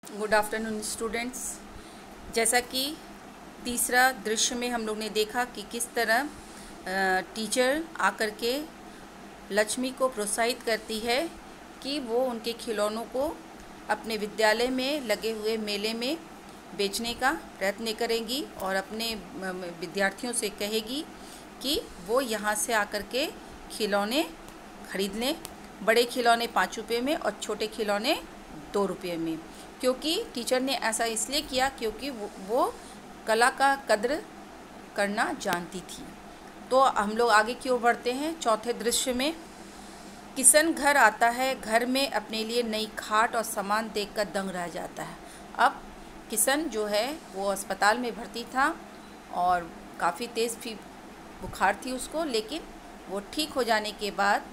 Good afternoon students. जैसा कि तीसरा दृश्य में हम लोग ने देखा कि किस तरह टीचर आकर के लक्ष्मी को प्रोत्साहित करती है कि वो उनके खिलौनों को अपने विद्यालय में लगे हुए मेले में बेचने का प्रयत्न करेंगी और अपने विद्यार्थियों से कहेगी कि वो यहाँ से आकर के खिलौने खरीद लें। बड़े खिलौने 5 रुपये में और छोटे खिलौने 2 रुपये में। क्योंकि टीचर ने ऐसा इसलिए किया क्योंकि वो कला का कद्र करना जानती थी। तो हम लोग आगे की ओर बढ़ते हैं। चौथे दृश्य में किशन घर आता है। घर में अपने लिए नई खाट और सामान देखकर दंग रह जाता है। अब किशन जो है वो अस्पताल में भर्ती था और काफ़ी तेज़ बुखार थी उसको, लेकिन वो ठीक हो जाने के बाद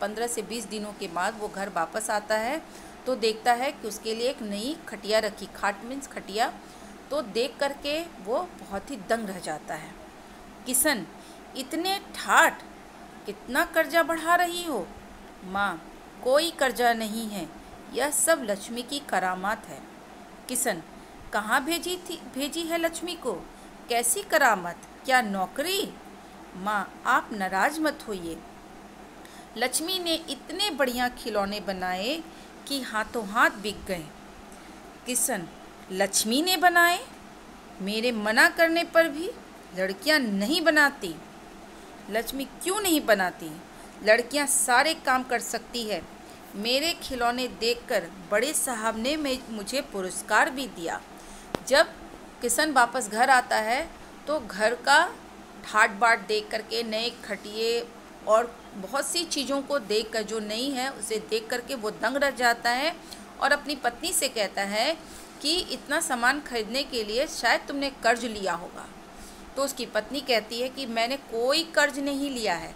15 से 20 दिनों के बाद वो घर वापस आता है तो देखता है कि उसके लिए एक नई खटिया रखी। खाट मीन्स खटिया। तो देख करके वो बहुत ही दंग रह जाता है। किशन, इतने ठाठ, कितना कर्जा बढ़ा रही हो? माँ, कोई कर्जा नहीं है, यह सब लक्ष्मी की करामात है। किशन, कहाँ भेजी है लक्ष्मी को? कैसी करामत? क्या नौकरी? माँ, आप नाराज मत होइए। लक्ष्मी ने इतने बढ़िया खिलौने बनाए कि हाथों हाथ बिक गए। किशन, लक्ष्मी ने बनाए? मेरे मना करने पर भी लड़कियां नहीं बनाती। लक्ष्मी क्यों नहीं बनाती? लड़कियां सारे काम कर सकती है। मेरे खिलौने देखकर बड़े साहब ने मुझे पुरस्कार भी दिया। जब किशन वापस घर आता है तो घर का ठाट बाट देख करके, नए खटिए और बहुत सी चीज़ों को देखकर, जो नई है उसे देख करके वो दंग रह जाता है और अपनी पत्नी से कहता है कि इतना सामान खरीदने के लिए शायद तुमने कर्ज लिया होगा। तो उसकी पत्नी कहती है कि मैंने कोई कर्ज नहीं लिया है,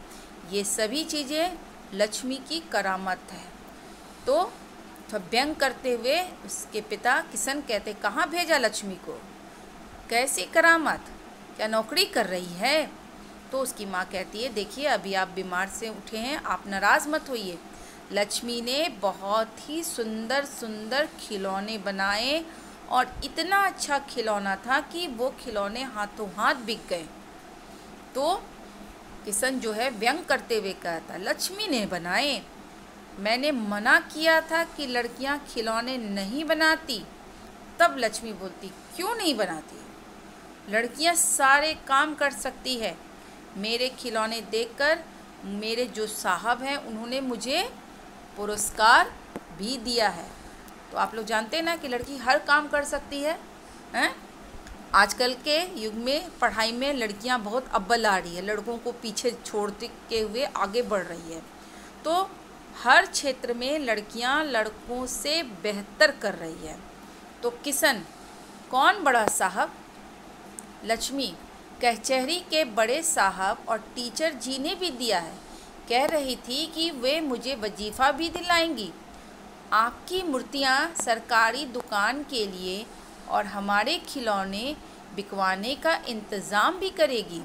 ये सभी चीज़ें लक्ष्मी की करामत है। तो व्यंग करते हुए उसके पिता किशन कहते, कहाँ भेजा लक्ष्मी को? कैसी करामत? क्या नौकरी कर रही है? तो उसकी माँ कहती है, देखिए अभी आप बीमार से उठे हैं, आप नाराज़ मत होइए। लक्ष्मी ने बहुत ही सुंदर सुंदर खिलौने बनाए और इतना अच्छा खिलौना था कि वो खिलौने हाथों हाथ बिक गए। तो किशन जो है व्यंग करते हुए कहता, लक्ष्मी ने बनाए? मैंने मना किया था कि लड़कियां खिलौने नहीं बनाती। तब लक्ष्मी बोलती, क्यों नहीं बनाती? लड़कियां सारे काम कर सकती है। मेरे खिलौने देखकर मेरे जो साहब हैं उन्होंने मुझे पुरस्कार भी दिया है। तो आप लोग जानते हैं ना कि लड़की हर काम कर सकती है, हैं? आजकल के युग में पढ़ाई में लड़कियां बहुत अव्वल आ रही है, लड़कों को पीछे छोड़ते के हुए आगे बढ़ रही है। तो हर क्षेत्र में लड़कियां लड़कों से बेहतर कर रही है। तो किशन, कौन बड़ा साहब? लक्ष्मी, कचहरी के बड़े साहब और टीचर जी ने भी दिया है। कह रही थी कि वे मुझे वजीफ़ा भी दिलाएंगी। आपकी मूर्तियाँ सरकारी दुकान के लिए और हमारे खिलौने बिकवाने का इंतज़ाम भी करेगी।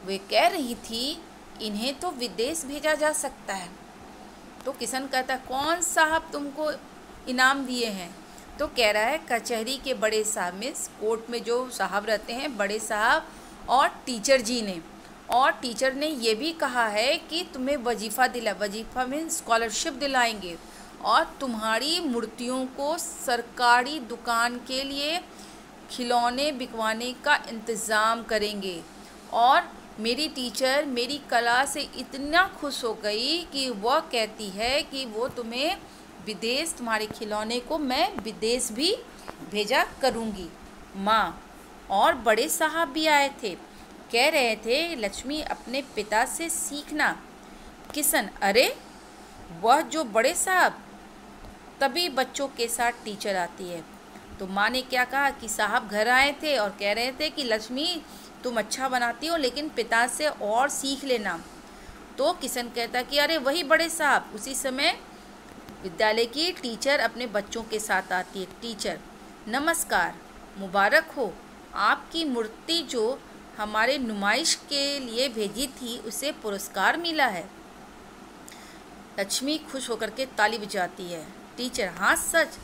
वे कह रही थी इन्हें तो विदेश भेजा जा सकता है। तो किशन कहता, कौन साहब तुमको इनाम दिए हैं? तो कह रहा है कचहरी के बड़े साहब में, कोर्ट में जो साहब रहते हैं, बड़े साहब और टीचर जी ने। और टीचर ने ये भी कहा है कि तुम्हें वजीफ़ा में स्कॉलरशिप दिलाएंगे और तुम्हारी मूर्तियों को सरकारी दुकान के लिए खिलौने बिकवाने का इंतज़ाम करेंगे। और मेरी टीचर मेरी कला से इतना खुश हो गई कि वह कहती है कि वो तुम्हें विदेश, तुम्हारे खिलौने को मैं विदेश भी भेजा करूँगी। माँ, और बड़े साहब भी आए थे, कह रहे थे लक्ष्मी अपने पिता से सीखना। किशन, अरे वह जो बड़े साहब? तभी बच्चों के साथ टीचर आती है। तो माँ ने क्या कहा कि साहब घर आए थे और कह रहे थे कि लक्ष्मी तुम अच्छा बनाती हो, लेकिन पिता से और सीख लेना। तो किशन कहता कि अरे वही बड़े साहब। उसी समय विद्यालय की टीचर अपने बच्चों के साथ आती है। टीचर, नमस्कार, मुबारक हो, आपकी मूर्ति जो हमारे नुमाइश के लिए भेजी थी उसे पुरस्कार मिला है। लक्ष्मी खुश होकर के ताली बजाती है। टीचर, हाँ सच,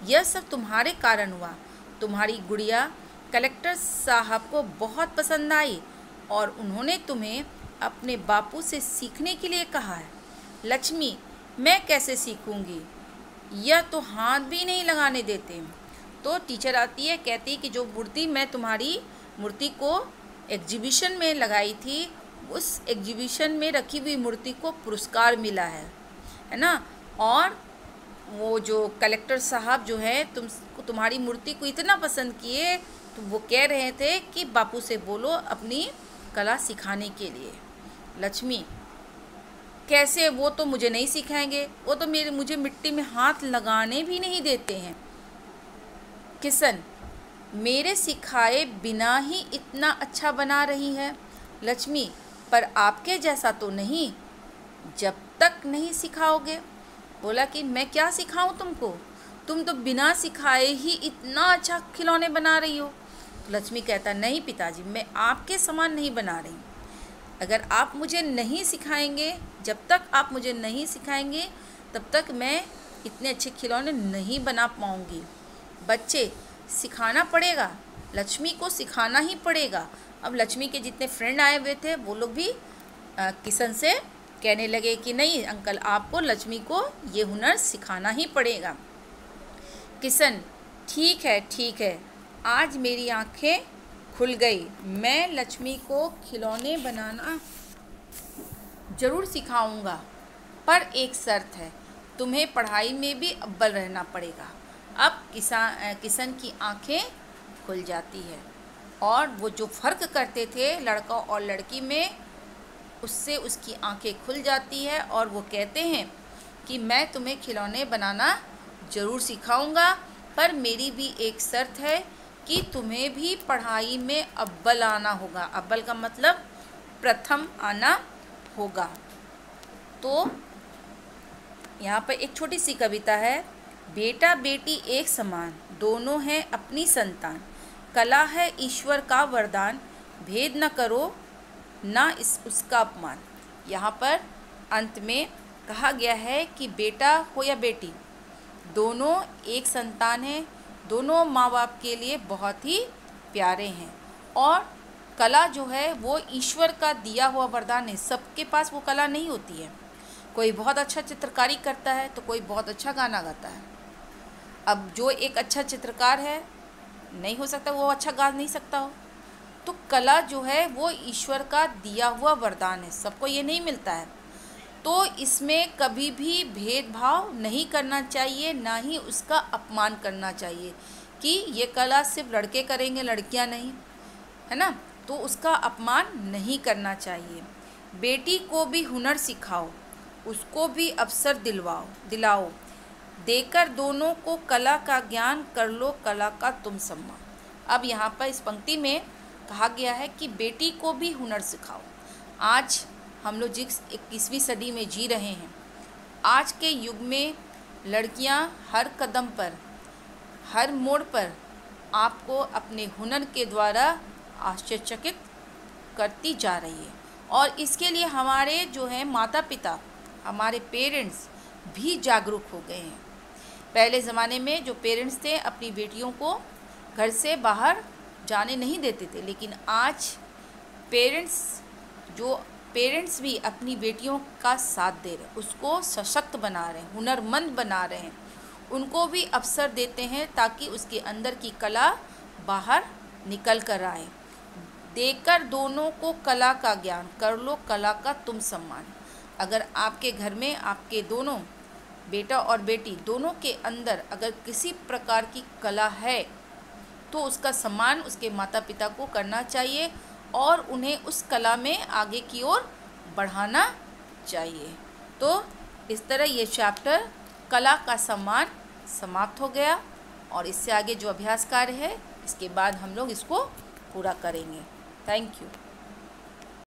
यह सब तुम्हारे कारण हुआ। तुम्हारी गुड़िया कलेक्टर साहब को बहुत पसंद आई और उन्होंने तुम्हें अपने बापू से सीखने के लिए कहा है। लक्ष्मी, मैं कैसे सीखूंगी, यह तो हाथ भी नहीं लगाने देते। तो टीचर आती है, कहती है कि जो मूर्ति मैं तुम्हारी मूर्ति को एग्जीबिशन में लगाई थी, उस एग्जीबिशन में रखी हुई मूर्ति को पुरस्कार मिला है ना। और वो जो कलेक्टर साहब जो है तुम्हारी मूर्ति को इतना पसंद किए, तो वो कह रहे थे कि बापू से बोलो अपनी कला सिखाने के लिए। लक्ष्मी, कैसे, वो तो मुझे नहीं सिखाएंगे, वो तो मुझे मिट्टी में हाथ लगाने भी नहीं देते हैं। किशन, मेरे सिखाए बिना ही इतना अच्छा बना रही है। लक्ष्मी, पर आपके जैसा तो नहीं, जब तक नहीं सिखाओगे। बोला कि मैं क्या सिखाऊं तुमको, तुम तो बिना सिखाए ही इतना अच्छा खिलौने बना रही हो। लक्ष्मी कहता, नहीं पिताजी, मैं आपके समान नहीं बना रही। अगर आप मुझे नहीं सिखाएंगे, जब तक आप मुझे नहीं सिखाएंगे, तब तक मैं इतने अच्छे खिलौने नहीं बना पाऊँगी। बच्चे, सिखाना पड़ेगा, लक्ष्मी को सिखाना ही पड़ेगा। अब लक्ष्मी के जितने फ्रेंड आए हुए थे, वो लोग भी किशन से कहने लगे कि नहीं अंकल, आपको लक्ष्मी को ये हुनर सिखाना ही पड़ेगा। किशन, ठीक है, आज मेरी आँखें खुल गई। मैं लक्ष्मी को खिलौने बनाना ज़रूर सिखाऊंगा, पर एक शर्त है, तुम्हें पढ़ाई में भी अव्वल रहना पड़ेगा। अब किशन की आँखें खुल जाती है और वो जो फ़र्क करते थे लड़का और लड़की में, उससे उसकी आंखें खुल जाती है और वो कहते हैं कि मैं तुम्हें खिलौने बनाना ज़रूर सिखाऊंगा, पर मेरी भी एक शर्त है कि तुम्हें भी पढ़ाई में अव्वल आना होगा। अव्वल का मतलब प्रथम आना होगा। तो यहाँ पर एक छोटी सी कविता है। बेटा बेटी एक समान, दोनों हैं अपनी संतान। कला है ईश्वर का वरदान, भेद न करो ना उसका अपमान। यहाँ पर अंत में कहा गया है कि बेटा हो या बेटी, दोनों एक संतान हैं, दोनों माँ बाप के लिए बहुत ही प्यारे हैं। और कला जो है वो ईश्वर का दिया हुआ वरदान है। सबके पास वो कला नहीं होती है। कोई बहुत अच्छा चित्रकारी करता है तो कोई बहुत अच्छा गाना गाता है। अब जो एक अच्छा चित्रकार है, नहीं हो सकता वो अच्छा गा नहीं सकता हो। तो कला जो है वो ईश्वर का दिया हुआ वरदान है, सबको ये नहीं मिलता है। तो इसमें कभी भी भेदभाव नहीं करना चाहिए, ना ही उसका अपमान करना चाहिए कि ये कला सिर्फ लड़के करेंगे, लड़कियां नहीं, है ना। तो उसका अपमान नहीं करना चाहिए। बेटी को भी हुनर सिखाओ, उसको भी अवसर दिलाओ, देकर दोनों को कला का ज्ञान, कर लो कला का तुम सम्मान। अब यहाँ पर इस पंक्ति में कहा गया है कि बेटी को भी हुनर सिखाओ। आज हम लोग जिस 21वीं सदी में जी रहे हैं, आज के युग में लड़कियां हर कदम पर, हर मोड़ पर आपको अपने हुनर के द्वारा आश्चर्यचकित करती जा रही है। और इसके लिए हमारे जो है माता पिता, हमारे पेरेंट्स भी जागरूक हो गए हैं। पहले ज़माने में जो पेरेंट्स थे अपनी बेटियों को घर से बाहर जाने नहीं देते थे, लेकिन आज पेरेंट्स भी अपनी बेटियों का साथ दे रहे हैं, उसको सशक्त बना रहे हैं, हुनरमंद बना रहे हैं, उनको भी अवसर देते हैं ताकि उसके अंदर की कला बाहर निकल कर आए। देकर दोनों को कला का ज्ञान, कर लो कला का तुम सम्मान। अगर आपके घर में आपके दोनों बेटा और बेटी दोनों के अंदर अगर किसी प्रकार की कला है, तो उसका सम्मान उसके माता पिता को करना चाहिए और उन्हें उस कला में आगे की ओर बढ़ाना चाहिए। तो इस तरह ये चैप्टर कला का सम्मान समाप्त हो गया और इससे आगे जो अभ्यास कार्य है, इसके बाद हम लोग इसको पूरा करेंगे। Thank you.